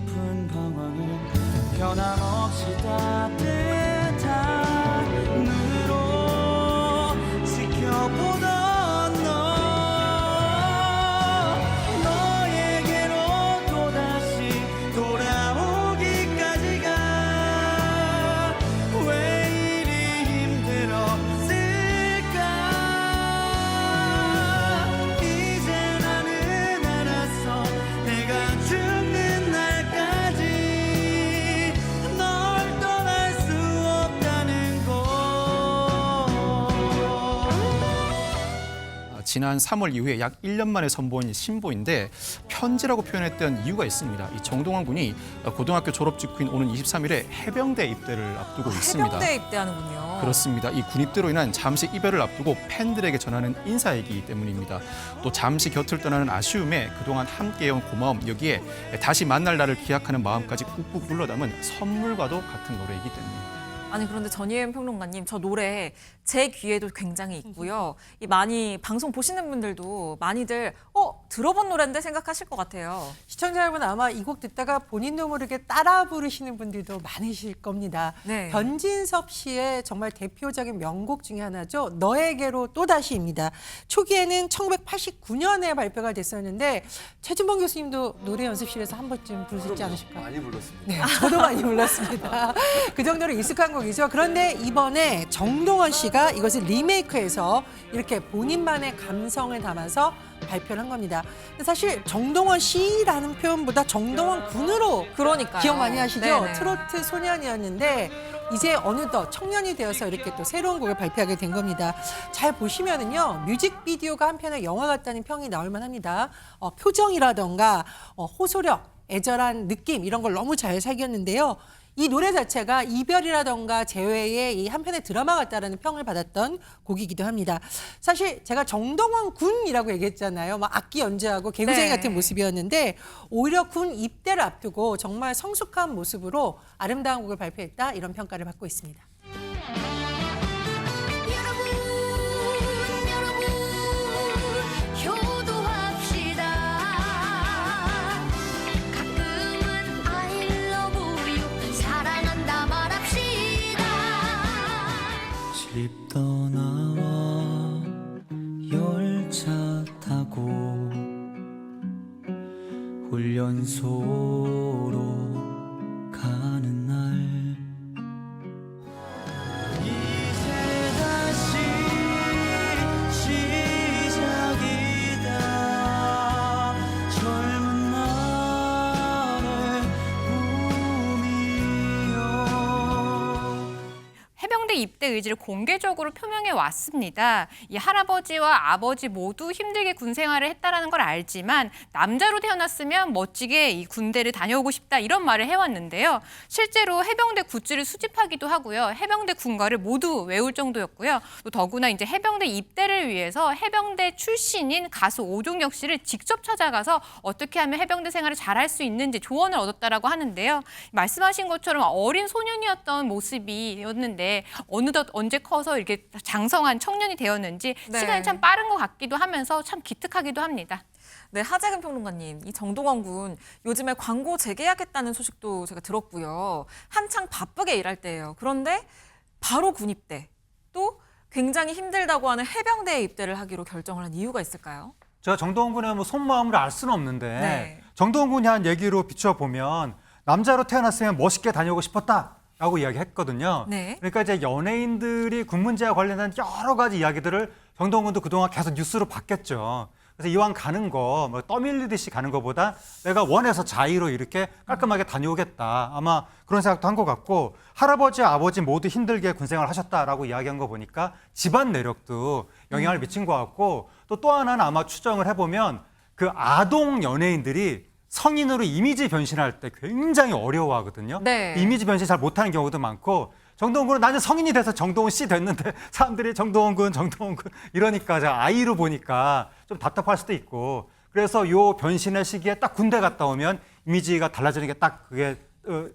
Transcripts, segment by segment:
깊은 방황을 변함없이 따뜻한 눈으로 지켜보던 너에게로 또다시 돌아오기까지가 왜 이리 힘들었을까. 이제 나는 알았어. 내가 죽는 날까지 널 떠날 수 없다는 걸. 지난 3월 이후에 약 1년 만에 선보인 신보인데 편지라고 표현했던 이유가 있습니다. 이 정동원 군이 고등학교 졸업 직후인 오는 23일에 해병대 입대를 앞두고 있습니다. 해병대에 입대하는군요. 그렇습니다. 이 군입대로 인한 잠시 이별을 앞두고 팬들에게 전하는 인사이기 때문입니다. 또 잠시 곁을 떠나는 아쉬움에 그동안 함께해온 고마움, 여기에 다시 만날 날을 기약하는 마음까지 꾹꾹 눌러 담은 선물과도 같은 노래이기 때문입니다. 아니 그런데 전희연 평론가님, 저 노래 제 귀에도 굉장히 있고요. 이 많이 방송 보시는 분들도 많이들 들어본 노래인데 생각하실 것 같아요. 시청자 여러분 아마 이 곡 듣다가 본인도 모르게 따라 부르시는 분들도 많으실 겁니다. 네. 변진섭 씨의 정말 대표적인 명곡 중에 하나죠. 너에게로 또다시입니다. 초기에는 1989년에 발표가 됐었는데 최준범 교수님도 노래 연습실에서 한 번쯤 부르셨지 않으실까요? 많이 불렀습니다. 네, 저도 많이 불렀습니다. 그 정도로 익숙한 곡이죠. 그런데 이번에 정동원 씨가 이것을 리메이크해서 이렇게 본인만의 감성을 담아서 발표를 한 겁니다. 사실 정동원 씨라는 표현보다 정동원 군으로 그러니까요. 기억 많이 하시죠? 네네. 트로트 소년이었는데 이제 어느덧 청년이 되어서 이렇게 또 새로운 곡을 발표하게 된 겁니다. 잘 보시면은요, 뮤직비디오가 한편의 영화 같다는 평이 나올 만합니다. 표정이라던가 호소력, 애절한 느낌 이런 걸 너무 잘 살렸는데요. 이 노래 자체가 이별이라던가 재회의 이 한편의 드라마 같다라는 평을 받았던 곡이기도 합니다. 사실 제가 정동원 군이라고 얘기했잖아요. 막 악기 연주하고 개구쟁이 네. 같은 모습이었는데 오히려 군 입대를 앞두고 정말 성숙한 모습으로 아름다운 곡을 발표했다 이런 평가를 받고 있습니다. 여러분 효도합시다. 가끔은 I love you 사랑한다 말합시다. 집 떠나와 열차 타고 훈련소로 가는 날 이제 다시 시작이다. 젊은 날의 꿈이여. 해병대 입대 의지를 공개적으로 표명해 왔습니다. 이 할아버지와 아버지 모두 힘들게 군 생활을 했다라는 걸 알지만 남자로 태어났으면 멋지게 이 군대를 다녀오고 싶다 이런 말을 해왔는데요. 실제로 해병대 굿즈를 수집하기도 하고요. 해병대 군가를 모두 외울 정도였고요. 또 더구나 이제 해병대 입대를 위해서 해병대 출신인 가수 오종혁 씨를 직접 찾아가서 어떻게 하면 해병대 생활을 잘할 수 있는지 조언을 얻었다라고 하는데요. 말씀하신 것처럼 어린 소년이었던 모습이었는데 어느덧 언제 커서 이렇게 장성한 청년이 되었는지 네. 시간이 참 빠른 것 같기도 하면서 참 기특하기도 합니다. 네, 하재근 평론가님, 이 정동원 군 요즘에 광고 재계약했다는 소식도 제가 들었고요. 한창 바쁘게 일할 때예요. 그런데 바로 군 입대, 또 굉장히 힘들다고 하는 해병대에 입대를 하기로 결정을 한 이유가 있을까요? 제가 정동원 군의 뭐 속마음을 알 수는 없는데 네. 정동원 군이 한 얘기로 비춰보면 남자로 태어났으면 멋있게 다녀오고 싶었다라고 이야기했거든요. 네. 그러니까 이제 연예인들이 군 문제와 관련된 여러 가지 이야기들을 정동원 군도 그동안 계속 뉴스로 봤겠죠. 그래서 이왕 가는 거, 뭐 떠밀리듯이 가는 것보다 내가 원해서 자의로 이렇게 깔끔하게 다녀오겠다. 아마 그런 생각도 한 것 같고 할아버지, 아버지 모두 힘들게 군생활을 하셨다라고 이야기한 거 보니까 집안 내력도 영향을 미친 것 같고 또 하나는 아마 추정을 해보면 그 아동 연예인들이 성인으로 이미지 변신할 때 굉장히 어려워하거든요. 네. 이미지 변신 잘 못하는 경우도 많고 정동원 군은 나는 성인이 돼서 정동원 씨 됐는데 사람들이 정동원 군 이러니까 제가 아이로 보니까 좀 답답할 수도 있고 그래서 요 변신의 시기에 딱 군대 갔다 오면 이미지가 달라지는 게 딱 그게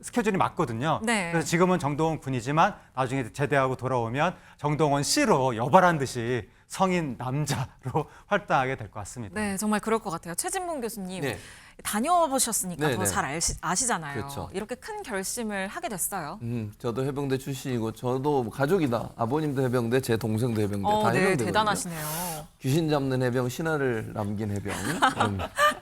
스케줄이 맞거든요. 네. 그래서 지금은 정동원 군이지만 나중에 제대하고 돌아오면 정동원 씨로 여발한 듯이 성인 남자로 활동하게 될 것 같습니다. 네, 정말 그럴 것 같아요. 최진봉 교수님 네. 다녀보셨으니까 네, 더 네. 잘 아시잖아요. 그렇죠. 이렇게 큰 결심을 하게 됐어요. 저도 해병대 출신이고 저도 가족이다. 아버님도 해병대, 제 동생도 해병대, 다 네, 해병대거든요. 대단하시네요. 귀신 잡는 해병, 신화를 남긴 해병,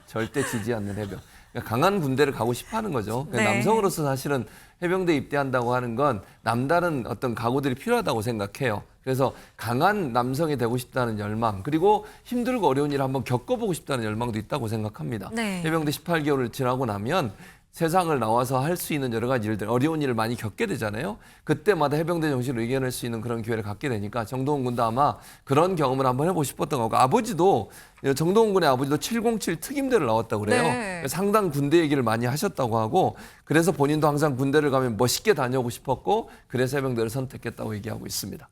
절대 지지 않는 해병. 그러니까 강한 군대를 가고 싶어하는 거죠. 그러니까 네. 남성으로서 사실은 해병대 입대한다고 하는 건 남다른 어떤 각오들이 필요하다고 생각해요. 그래서 강한 남성이 되고 싶다는 열망, 그리고 힘들고 어려운 일을 한번 겪어보고 싶다는 열망도 있다고 생각합니다. 네. 해병대 18개월을 지나고 나면 세상을 나와서 할 수 있는 여러 가지 일들, 어려운 일을 많이 겪게 되잖아요. 그때마다 해병대 정신을 이겨낼 수 있는 그런 기회를 갖게 되니까 정동원 군도 아마 그런 경험을 한번 해보고 싶었던 거고, 아버지도 정동원 군의 아버지도 707 특임대를 나왔다고 그래요. 네. 상당 군대 얘기를 많이 하셨다고 하고, 그래서 본인도 항상 군대를 가면 멋있게 다녀오고 싶었고, 그래서 해병대를 선택했다고 얘기하고 있습니다.